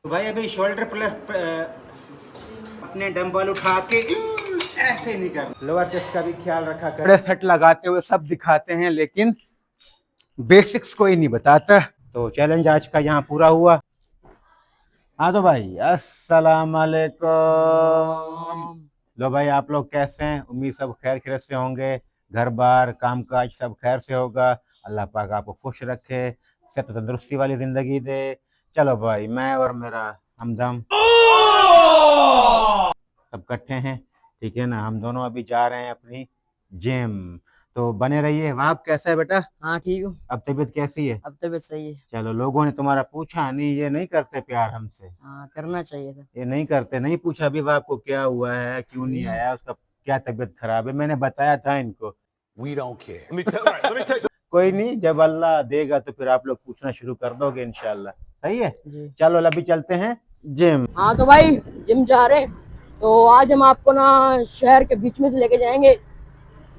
तो भाई अभी शोल्डर प्लस अपने डंबल उठा के ऐसे नहीं करना, लोअर चेस्ट का भी ख्याल रखा कर। सेट लगाते हुए सब दिखाते हैं लेकिन बेसिक्स कोई नहीं बताता। तो चैलेंज आज का यहाँ पूरा हुआ। हाँ तो भाई अस्सलाम वालेकुम। लो भाई आप लोग कैसे हैं? उम्मीद सब खैर खैरियत से होंगे, घर बार काम काज सब खैर से होगा। अल्लाह पाक आपको खुश रखे, सेहत तंदुरुस्ती वाली जिंदगी दे। चलो भाई मैं और मेरा हमदम सब इकट्ठे हैं, ठीक है ना। हम दोनों अभी जा रहे हैं अपनी जिम, तो बने रहिए। वहां कैसा है बेटा? हाँ ठीक हूँ। अब तबीयत कैसी है? अब तबीयत सही है। चलो, लोगों ने तुम्हारा पूछा नहीं, ये नहीं करते प्यार हमसे। हाँ करना चाहिए था। ये नहीं करते, नहीं पूछा अभी आपको क्या हुआ है, क्यों नहीं आया, उसका क्या तबीयत खराब है, मैंने बताया था इनको। We don't care. कोई नहीं, जब अल्लाह देगा तो फिर आप लोग पूछना शुरू कर दोगे इंशाल्लाह। सही है जी। चलो अभी चलते हैं जिम। हाँ तो भाई जिम जा रहे हैं, तो आज हम आपको ना शहर के बीच में से लेके जाएंगे।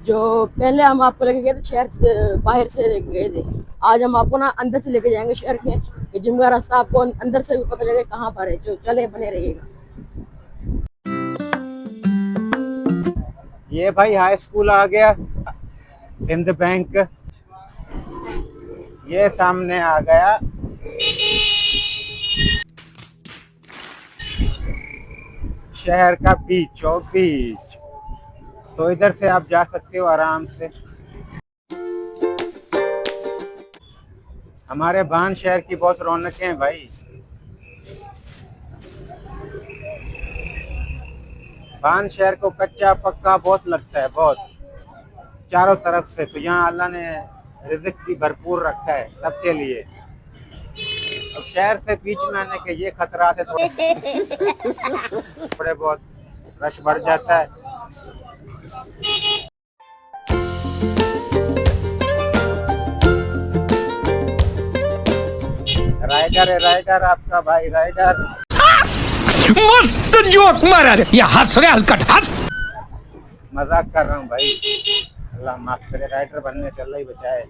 जो पहले हम आपको लेके गए थे शहर से, बाहर से लेके गए थे। आज हम आपको ना अंदर से लेके जाएंगे शहर के। ये जिम का रास्ता आपको अंदर से भी पता चलेगा कहाँ पर है। जो चले बने रहिएगा। ये भाई हाई स्कूल आ गया, सिंध बैंक, ये सामने आ गया शहर का बीचों बीच। तो इधर से आप जा सकते हो आराम से। हमारे बान शहर की बहुत रौनकें हैं भाई। बान शहर को कच्चा पक्का बहुत लगता है, बहुत चारों तरफ से। तो यहाँ अल्लाह ने रिज़्क भी भरपूर रखा है सबके लिए। अब शहर से बीच में आने के ये खतरात है, थोड़े बहुत रश बढ़ जाता है। राइडर है, राइडर आपका भाई राइडर। मस्त जोक मारा रे, ये हंस रहे हलकट हंस। मजाक कर रहा हूँ भाई, अल्लाह माफ करे। राइडर बनने से अल्लाह ही बचाए।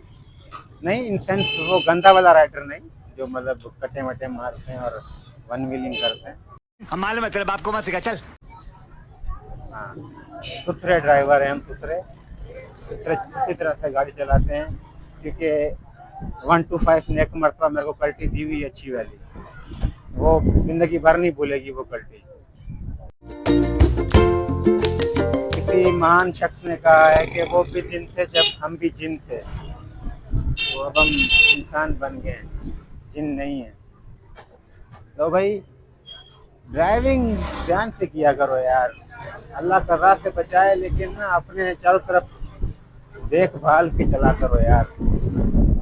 नहीं इन सेंस वो गंदा वाला राइडर नहीं, जो मतलब कटे मटे मारते हैं और वन व्हीलिंग करते हैं। हम मालूम है तेरे बाप को मत सिखा, चल। हाँ सुथरे ड्राइवर हैं हम, सुथरे सुथरे इसी तरह से गाड़ी चलाते हैं, क्योंकि 1 to 5 ने एक मरतबा मेरे को पलटी दी हुई अच्छी वाली, वो जिंदगी भर नहीं भूलेगी वो पलटी। किसी महान शख्स ने कहा है कि वो भी जिन थे जब हम भी जिन थे, तो अब हम इंसान बन गए हैं, जिन नहीं है। तो भाई ड्राइविंग ध्यान से किया करो यार, अल्लाह कज़ा से बचाए, लेकिन ना अपने चारों तरफ देखभाल के चला करो यार,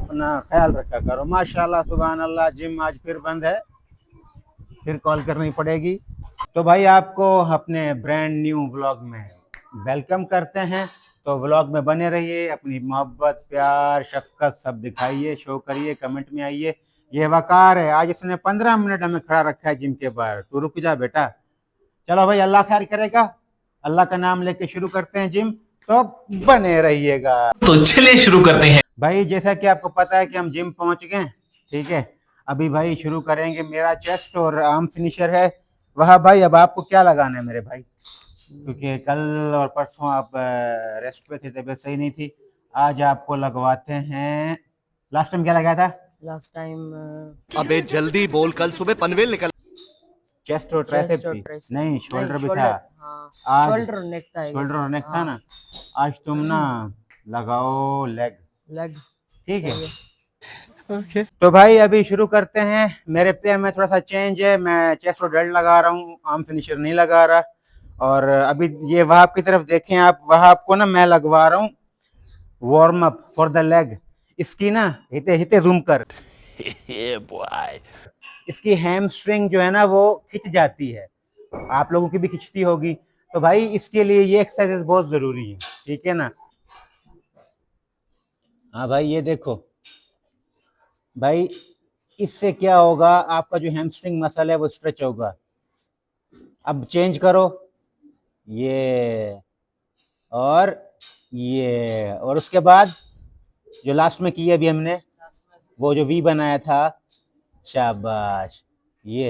अपना ख्याल रखा करो। माशाल्लाह सुभान अल्लाह, जिम आज फिर बंद है, फिर कॉल करनी पड़ेगी। तो भाई आपको अपने ब्रांड न्यू व्लॉग में वेलकम करते हैं। तो व्लॉग में बने रहिए, अपनी मोहब्बत प्यार शफकत सब दिखाइए, शो करिए, कमेंट में आइए। ये वकार है, आज इसने 15 मिनट हमें खड़ा रखा है जिम के बाहर, तू रुक जा बेटा। चलो भाई अल्लाह खैर करेगा, अल्लाह का नाम लेके शुरू करते हैं जिम, तो बने रहिएगा। तो चलिए शुरू करते हैं भाई। जैसा कि आपको पता है कि हम जिम पहुंच गए, ठीक है। अभी भाई शुरू करेंगे, मेरा चेस्ट और आर्म फिनिशर है वह। भाई अब आपको क्या लगाना है मेरे भाई, क्योंकि कल और परसों आप रेस्ट पे थे, तबीयत सही नहीं थी। आज आपको लगवाते हैं, लास्ट टाइम क्या लगाया था? लास्ट टाइम अबे जल्दी बोल, कल सुबह पनवेल निकल। चेस्ट और ट्राइसेप थी, नहीं शोल्डर भी था। आज शोल्डर और नेक था। शोल्डर और नेक था ना, आज तुम ना लगाओ लेग, लेग, ठीक है। Okay. तो भाई अभी शुरू करते हैं। मेरे पैर में थोड़ा सा चेंज है, मैं चेस्ट और डेल्ट लगा रहा हूँ, आर्म फिनिशर नहीं लगा रहा। और अभी ये वहाब की तरफ देखें आप, वहाब को ना मैं लगवा रहा हूँ warm up for the leg. इसकी ना हिते हिते जूम कर इसकी हैमस्ट्रिंग जो है ना वो खिंच जाती है, आप लोगों की भी खिंचती होगी। तो भाई इसके लिए ये एक्सरसाइज बहुत जरूरी है, ठीक है ना। हाँ भाई ये देखो भाई, इससे क्या होगा, आपका जो हैमस्ट्रिंग मसल है वो स्ट्रेच होगा। अब चेंज करो, ये और ये, और उसके बाद जो लास्ट में किया अभी हमने, वो जो वी बनाया था, शाबाश। ये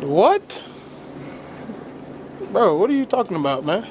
What? Bro, what are you talking about, man?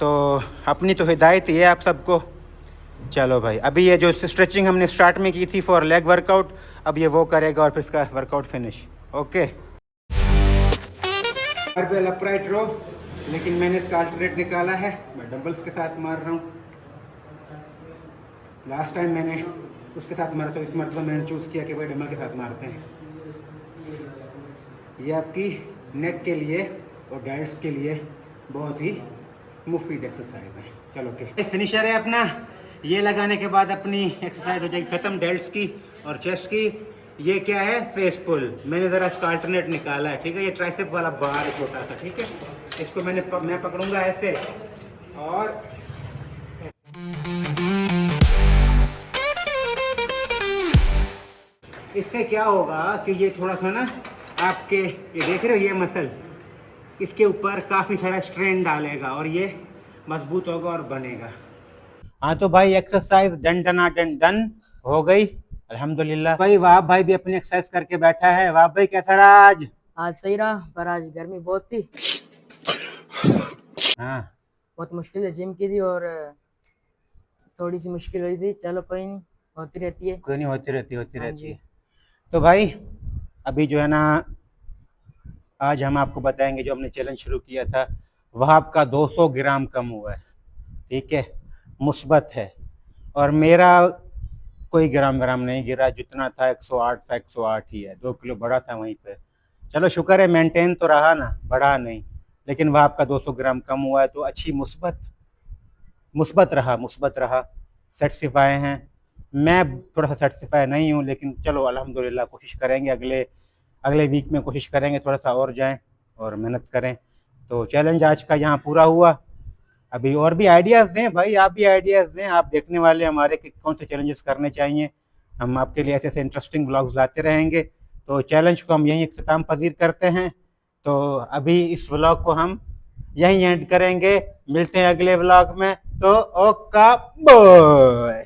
तो अपनी तो हिदायत ये है आप सबको। चलो भाई, अभी ये जो स्ट्रेचिंग हमने स्टार्ट में की थी फॉर लेग वर्कआउट, अब ये वो करेगा और फिर इसका workout finish. Okay, barbell upright row, लेकिन मैंने इसका अल्टरनेट निकाला है, मैं डंबल्स के साथ मार रहा हूँ। लास्ट टाइम मैंने उसके साथ मारा तो इस मरतबा मैंने चूज़ किया कि भाई डंबल के साथ मारते हैं। ये आपकी नेक के लिए और डेल्ट्स के लिए बहुत ही मुफीद एक्सरसाइज है। चलो ओके, फिनिशर है अपना। ये लगाने के बाद अपनी एक्सरसाइज हो जाएगी ख़त्म डेल्ट्स की और चेस्ट की। ये क्या है, फेस पुल। मैंने ज़रा इसका अल्टरनेट निकाला है, ठीक है। ये ट्राइसेप वाला बार है छोटा सा, ठीक है। इसको मैं पकड़ूंगा ऐसे और इससे क्या होगा कि ये थोड़ा सा ना आपके, ये देख रहे हो ये मसल, इसके ऊपर काफ़ी सारा स्ट्रेन डालेगा और ये मजबूत होगा और बनेगा। हाँ तो भाई एक्सरसाइज डन हो गई अल्हम्दुलिल्लाह। भाई वाह भाई भी अपनी एक्सरसाइज करके बैठा है। वाह भाई कैसा रहा आज सही रहा, पर आज गर्मी बहुत थी। हाँ बहुत मुश्किल से जिम की थी और थोड़ी सी मुश्किल हुई थी। चलो कोई नहीं, होती रहती है। कोई नहीं, होती रहती हाँ रहती जी। है। तो भाई अभी जो है ना, आज हम आपको बताएंगे जो हमने चैलेंज शुरू किया था वह आपका 200 ग्राम कम हुआ है, ठीक है, मुस्बत है। और मेरा कोई ग्राम नहीं गिरा, जितना था 108 था 108 ही है, 2 किलो बढ़ा था वहीं पे। चलो शुक्र है मेंटेन तो रहा ना, बढ़ा नहीं, लेकिन वह आपका 200 ग्राम कम हुआ है तो अच्छी मुस्बत रहा। सेटिस्फाई हैं। मैं थोड़ा सा सेटिस्फाई नहीं हूँ, लेकिन चलो अल्हम्दुलिल्लाह कोशिश करेंगे, अगले वीक में कोशिश करेंगे थोड़ा सा और जाएं और मेहनत करें। तो चैलेंज आज का यहाँ पूरा हुआ। अभी और भी आइडियाज़ दें भाई, आप भी आइडियाज़ दें, आप देखने वाले हमारे कि कौन से चैलेंजेस करने चाहिए। हम आपके लिए ऐसे इंटरेस्टिंग ब्लॉग्स लाते रहेंगे। तो चैलेंज को हम यहीं इख्तिताम पजीर करते हैं। तो अभी इस व्लॉग को हम यहीं एंड करेंगे, मिलते हैं अगले व्लॉग में। तो ओका बोय।